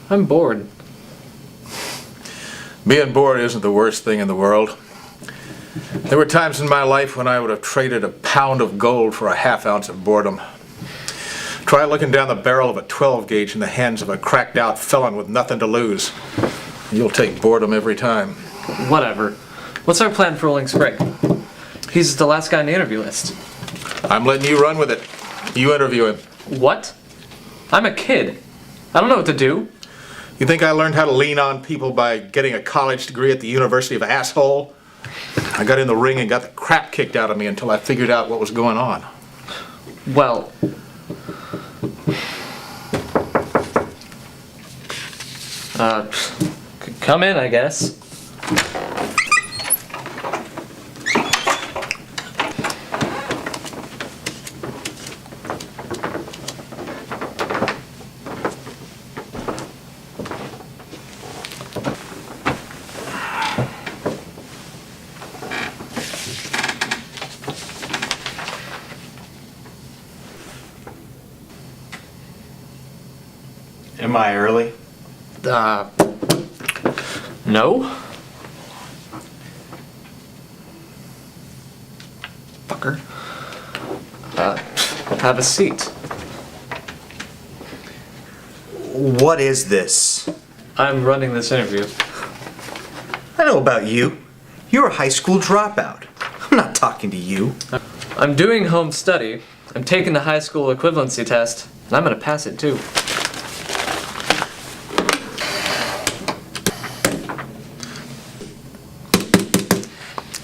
I'm bored. Being bored isn't the worst thing in the world. There were times in my life when I would have traded a pound of gold for a half ounce of boredom. Try looking down the barrel of a 12 gauge in the hands of a cracked out felon with nothing to lose. You'll take boredom every time. Whatever. What's our plan for rolling Sprague? He's the last guy on the interview list. I'm letting you run with it. You interview him. What? I'm a kid. I don't know what to do. You think I learned how to lean on people by getting a college degree at the University of Asshole? I got in the ring and got the crap kicked out of me until I figured out what was going on. Well... come in, I guess. Am I early? No? Fucker. Have a seat. What is this? I'm running this interview. I know about you. You're a high school dropout. I'm not talking to you. I'm doing home study. I'm taking the high school equivalency test, and I'm gonna pass it too.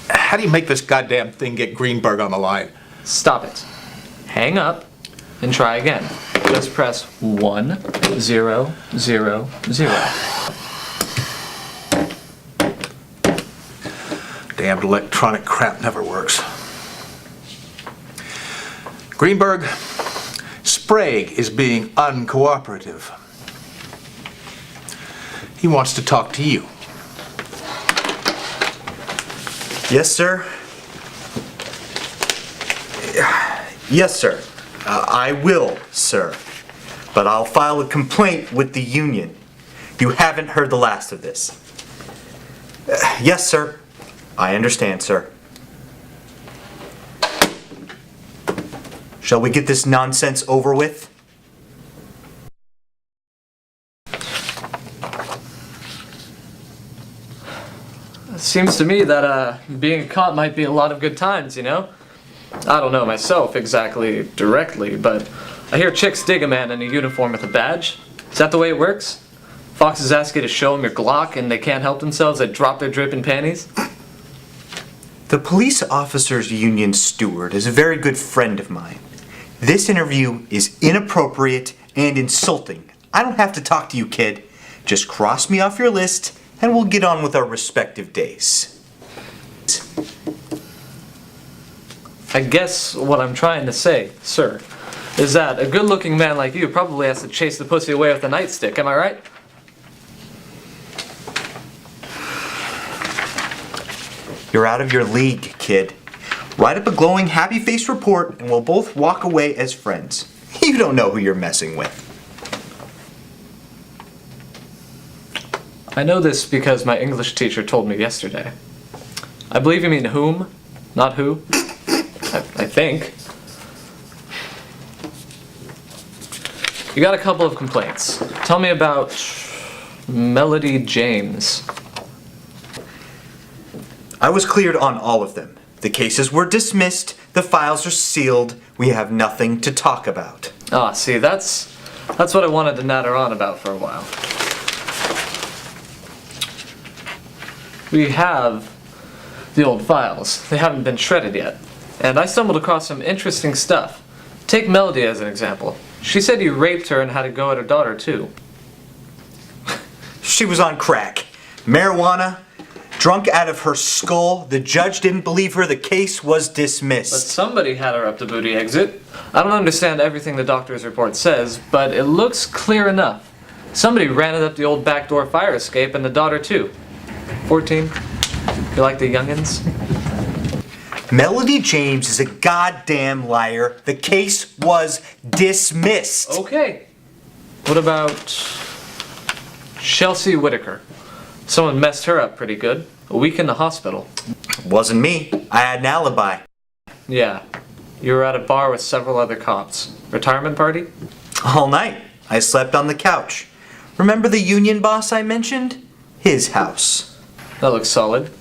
How do you make this goddamn thing get Greenberg on the line? Stop it. Hang up and try again. Just press 1, 0, 0, 0. Damned electronic crap never works. Greenberg, Sprague is being uncooperative. He wants to talk to you. Yes, sir. Yes, sir. I will, sir. But I'll file a complaint with the union. You haven't heard the last of this. Yes, sir. I understand, sir. Shall we get this nonsense over with? Seems to me that being caught might be a lot of good times, you know? I don't know myself exactly directly, but I hear chicks dig a man in a uniform with a badge. Is that the way it works? Foxes ask you to show them your Glock and they can't help themselves, they drop their dripping panties? The police officers union steward is a very good friend of mine. This interview is inappropriate and insulting. I don't have to talk to you, kid. Just cross me off your list and we'll get on with our respective days. I guess what I'm trying to say, sir, is that a good-looking man like you probably has to chase the pussy away with a nightstick, am I right? You're out of your league, kid. Write up a glowing happy face report and we'll both walk away as friends. You don't know who you're messing with. I know this because my English teacher told me yesterday. I believe you mean whom, not who. I think. You got a couple of complaints. Tell me about Melody James. I was cleared on all of them. The cases were dismissed, the files are sealed, we have nothing to talk about. Ah, see, that's what I wanted to natter on about for a while. We have the old files. They haven't been shredded yet. And I stumbled across some interesting stuff. Take Melody as an example. She said you raped her and had a go at her daughter too. She was on crack. Marijuana, drunk out of her skull. The judge didn't believe her. The case was dismissed. But somebody had her up the booty exit. I don't understand everything the doctor's report says, but it looks clear enough. Somebody ran it up the old backdoor fire escape and the daughter too. 14. You like the youngins? Melody James is a goddamn liar. The case was dismissed. Okay. What about Chelsea Whitaker. Someone messed her up pretty good. A week in the hospital. Wasn't me. I had an alibi. Yeah. You were at a bar with several other cops. Retirement party? All night. I slept on the couch. Remember the union boss I mentioned? His house. That looks solid.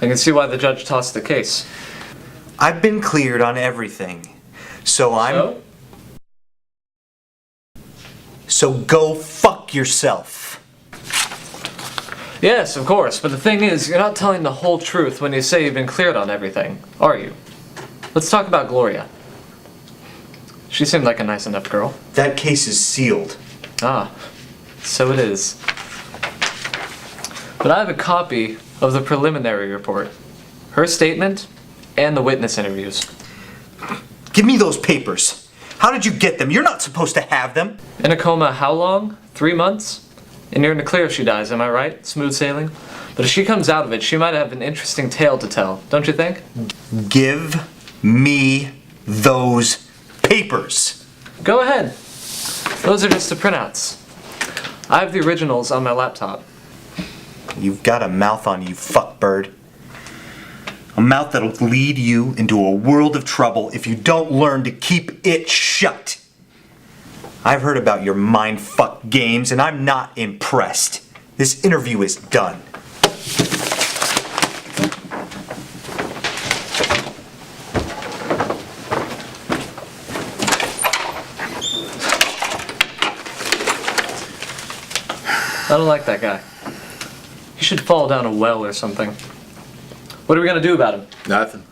I can see why the judge tossed the case. I've been cleared on everything. So go fuck yourself. Yes, of course, but the thing is, you're not telling the whole truth when you say you've been cleared on everything, are you? Let's talk about Gloria. She seemed like a nice enough girl. That case is sealed. Ah, so it is. But I have a copy of the preliminary report, her statement, and the witness interviews. Give me those papers. How did you get them? You're not supposed to have them. In a coma how long? 3 months? And you're in the clear if she dies, am I right? Smooth sailing? But if she comes out of it, she might have an interesting tale to tell, don't you think? Give me those papers. Go ahead. Those are just the printouts. I have the originals on my laptop. You've got a mouth on you, fuckbird. A mouth that'll lead you into a world of trouble if you don't learn to keep it shut. I've heard about your mind-fuck games and I'm not impressed. This interview is done. I don't like that guy. He should fall down a well or something. What are we gonna do about him? Nothing.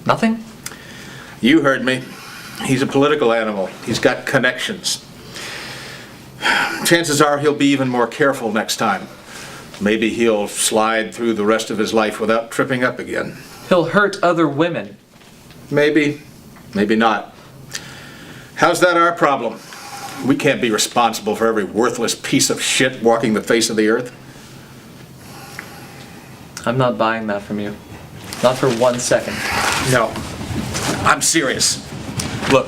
Nothing? You heard me. He's a political animal. He's got connections. Chances are he'll be even more careful next time. Maybe he'll slide through the rest of his life without tripping up again. He'll hurt other women. Maybe. Maybe not. How's that our problem? We can't be responsible for every worthless piece of shit walking the face of the earth. I'm not buying that from you. Not for 1 second. No. I'm serious. Look,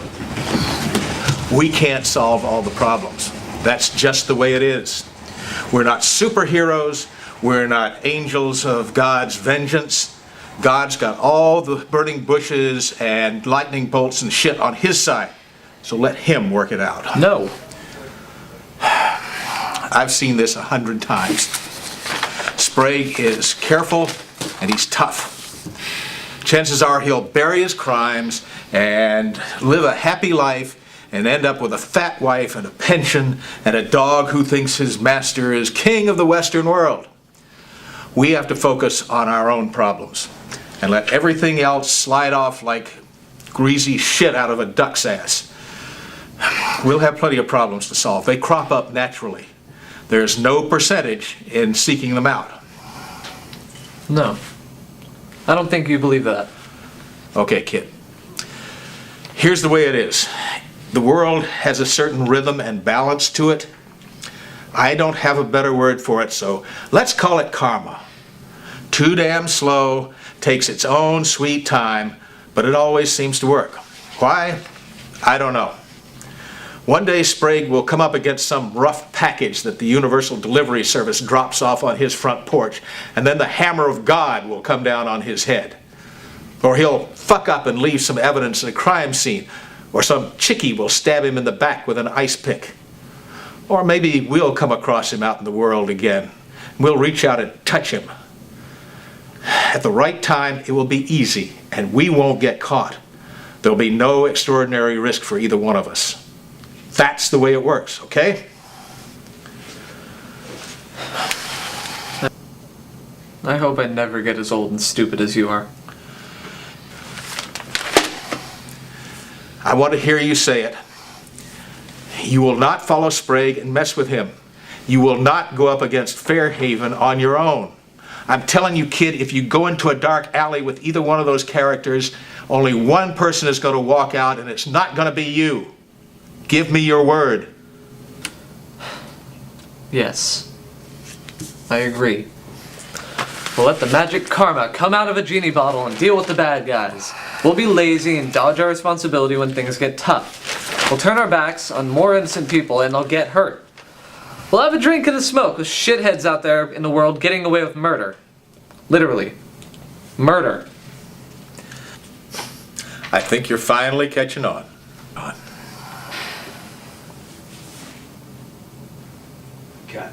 we can't solve all the problems. That's just the way it is. We're not superheroes. We're not angels of God's vengeance. God's got all the burning bushes and lightning bolts and shit on his side. So let him work it out. No. I've seen this 100 times. Sprague is careful and he's tough. Chances are he'll bury his crimes and live a happy life and end up with a fat wife and a pension and a dog who thinks his master is king of the Western world. We have to focus on our own problems and let everything else slide off like greasy shit out of a duck's ass. We'll have plenty of problems to solve. They crop up naturally. There's no percentage in seeking them out. No. I don't think you believe that. Okay, kid. Here's the way it is. The world has a certain rhythm and balance to it. I don't have a better word for it, so let's call it karma. Too damn slow, takes its own sweet time, but it always seems to work. Why? I don't know. One day Sprague will come up against some rough package that the Universal Delivery Service drops off on his front porch, and then the hammer of God will come down on his head. Or he'll fuck up and leave some evidence at a crime scene, or some chickie will stab him in the back with an ice pick. Or maybe we'll come across him out in the world again. We'll reach out and touch him. At the right time, it will be easy, and we won't get caught. There'll be no extraordinary risk for either one of us. That's the way it works, okay? I hope I never get as old and stupid as you are. I want to hear you say it. You will not follow Sprague and mess with him. You will not go up against Fairhaven on your own. I'm telling you, kid, if you go into a dark alley with either one of those characters, only one person is going to walk out, and it's not going to be you. Give me your word. Yes. I agree. We'll let the magic karma come out of a genie bottle and deal with the bad guys. We'll be lazy and dodge our responsibility when things get tough. We'll turn our backs on more innocent people and they'll get hurt. We'll have a drink and a smoke with shitheads out there in the world getting away with murder. Literally. Murder. I think you're finally catching on. Cut.